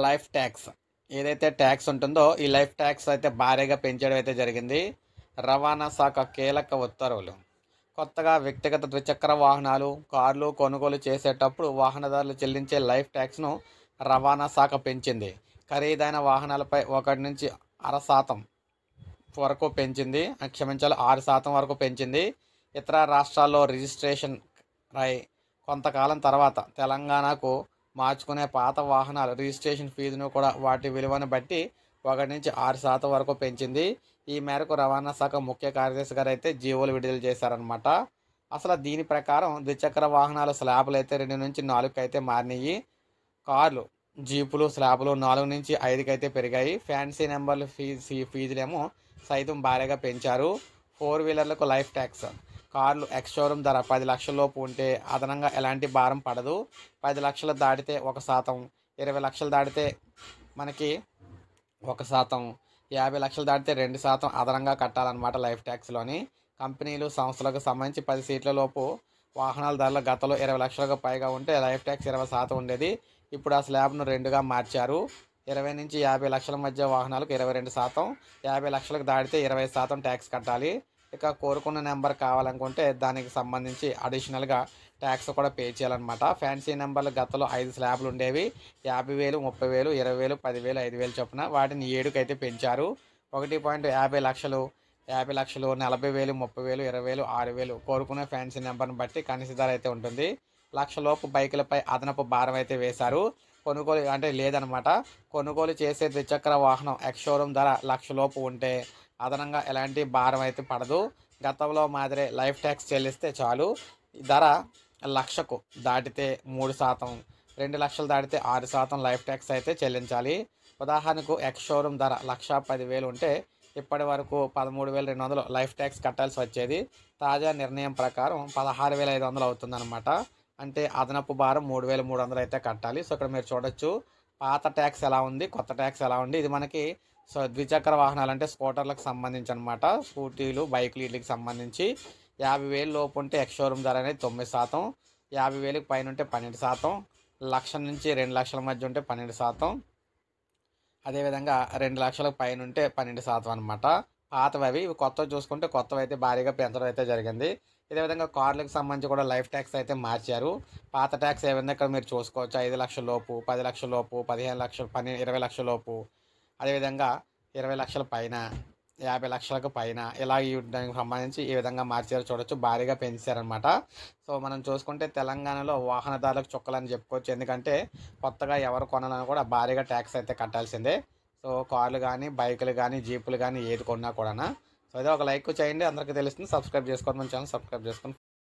Life tax ఏదైతే tax ఉంటుందో ఈ లైఫ్ ట్యాక్స్ అయితే భారీగా పెంచడం అయితే జరిగింది. రవాణా శాఖ కీలక ఉత్తర్వులు. కొత్తగా వ్యక్తిగత ద్విచక్ర వాహనాలు, కార్లు కొనుగోలు చేసేటప్పుడు వాహనదారులు చెల్లించే లైఫ్ ట్యాక్స్ను రవాణా శాఖ పెంచింది. ఖరీదైన వాహనాలపై 1.5% వరకు పెంచింది. క్షమించాలి, 6% వరకు పెంచింది. ఇతర రాష్ట్రాల్లో రిజిస్ట్రేషన్ రై కొంతకాలం తర్వాత తెలంగాణకు మార్చుకునే పాత వాహనాల రిజిస్ట్రేషన్ ఫీజును కూడా వాటి విలువను బట్టి 1 నుంచి 6% వరకు పెంచింది. ఈ మేరకు రవాణా శాఖ ముఖ్య కార్యదర్శి గారు అయితే జీవోలు విడుదల చేశారనమాట. అసలు దీని ప్రకారం ద్విచక్ర వాహనాల స్లాబులు అయితే 2 నుంచి 4కి అయితే మారినాయి. కార్లు, జీపులు స్లాబులు 4 నుంచి 5కి అయితే పెరిగాయి. ఫ్యాన్సీ నెంబర్లు ఫీజులేమో సైతం భారీగా పెంచారు. 4 వీలర్లకు లైఫ్ ట్యాక్స్. కార్లు ఎక్స్ షోరూమ్ ధర 10 లక్షల లోపు ఉంటే అదనంగా ఎలాంటి భారం పడదు. 10 లక్షలు దాటితే 1%, 20 లక్షలు దాటితే మనకి 1%, 50 లక్షలు దాటితే 2% అదనంగా కట్టాలన్నమాట లైఫ్ ట్యాక్స్లోని. కంపెనీలు, సంస్థలకు సంబంధించి 10 సీట్ల లోపు వాహనాల ధరలు గతంలో 20 లక్షలకు పైగా ఉంటే లైఫ్ ట్యాక్స్ 20% ఉండేది. ఇప్పుడు ఆ స్లాబ్ను 2గా మార్చారు. 20 నుంచి 50 లక్షల మధ్య వాహనాలకు 22%, 50 లక్షలకు దాటితే 20% ట్యాక్స్ కట్టాలి. ఇక కోరుకున్న నెంబర్ కావాలనుకుంటే దానికి సంబంధించి అడిషనల్గా ట్యాక్స్ కూడా పే చేయాలన్నమాట. ఫ్యాన్సీ నెంబర్లు గతంలో 5 స్లాబ్లు ఉండేవి. 50,000, 30,000, 20,000, 10,000, 5,000 చొప్పున వాటిని 7కి అయితే పెంచారు. 1.50 లక్షలు, 50 లక్షలు, 40,000, 30,000, 20,000, 6,000 కోరుకునే ఫ్యాన్సీ నెంబర్ని బట్టి కనీస ధర అయితే ఉంటుంది. 1,00,000 లోపు బైకులపై అదనపు భారం అయితే వేశారు. కొనుగోలు అంటే లేదనమాట. కొనుగోలు చేసే ద్విచక్ర వాహనం ఎక్స్ షోరూమ్ ధర 1,00,000 లోపు ఉంటే అదనంగా ఎలాంటి భారం అయితే పడదు. గతంలో మాదిరే లైఫ్ ట్యాక్స్ చెల్లిస్తే చాలు. ధర 1,00,000కు దాటితే 3%, 2 లక్షలు దాటితే 6% లైఫ్ ట్యాక్స్ అయితే చెల్లించాలి. ఉదాహరణకు ఎక్స్ షోరూమ్ ధర 1,10,000 ఉంటే ఇప్పటి వరకు 13,200 లైఫ్ ట్యాక్స్ కట్టాల్సి వచ్చేది. తాజా నిర్ణయం ప్రకారం 16,500 అవుతుందన్నమాట. అంటే అదనపు భారం 3,300 అయితే కట్టాలి. సో ఇక్కడ మీరు చూడొచ్చు పాత ట్యాక్స్ ఎలా ఉంది, కొత్త ట్యాక్స్ ఎలా ఉంది. ఇది మనకి ద్విచక్ర వాహనాలు అంటే స్కూటర్లకు సంబంధించి అనమాట. స్కూటీలు, బైకులు వీటికి సంబంధించి 50,000 లోపు ఉంటే ఎక్స్ షోరూమ్ ధర అనేది 9%, 50,000కి పైన ఉంటే 12%, 1,00,000 నుంచి 2 లక్షల మధ్య ఉంటే 12%, అదేవిధంగా 2 లక్షలకు పైన ఉంటే 12% అనమాట. పాతవి అవి. ఇవి కొత్తవి చూసుకుంటే కొత్తవి అయితే భారీగా పెంచడం అయితే జరిగింది. ఇదేవిధంగా కార్లకు సంబంధించి కూడా లైఫ్ ట్యాక్స్ అయితే మార్చారు. పాత ట్యాక్స్ ఏమైందో ఇక్కడ మీరు చూసుకోవచ్చు. 5 లక్షల లోపు, 10 లక్షల లోపు, 15 లక్షలు, 20 లక్షల లోపు, అదేవిధంగా 20 లక్షల పైన, 50 లక్షలకు పైన ఇలా దానికి సంబంధించి ఈ విధంగా మార్చారు చూడొచ్చు. భారీగా పెంచారనమాట. సో మనం చూసుకుంటే తెలంగాణలో వాహనదారులకు చుక్కలని చెప్పుకోవచ్చు. ఎందుకంటే కొత్తగా ఎవరు కొనాలన్నా కూడా భారీగా ట్యాక్స్ అయితే కట్టాల్సిందే. సో కార్లు కానీ, బైకులు కానీ, జీపులు కానీ ఏది కొన్నా కూడా. సో అదే ఒక లైక్ చేయండి, అందరికీ తెలుస్తుంది. సబ్స్క్రైబ్ చేసుకోండి, మన ఛానల్ సబ్స్క్రైబ్ చేసుకోండి.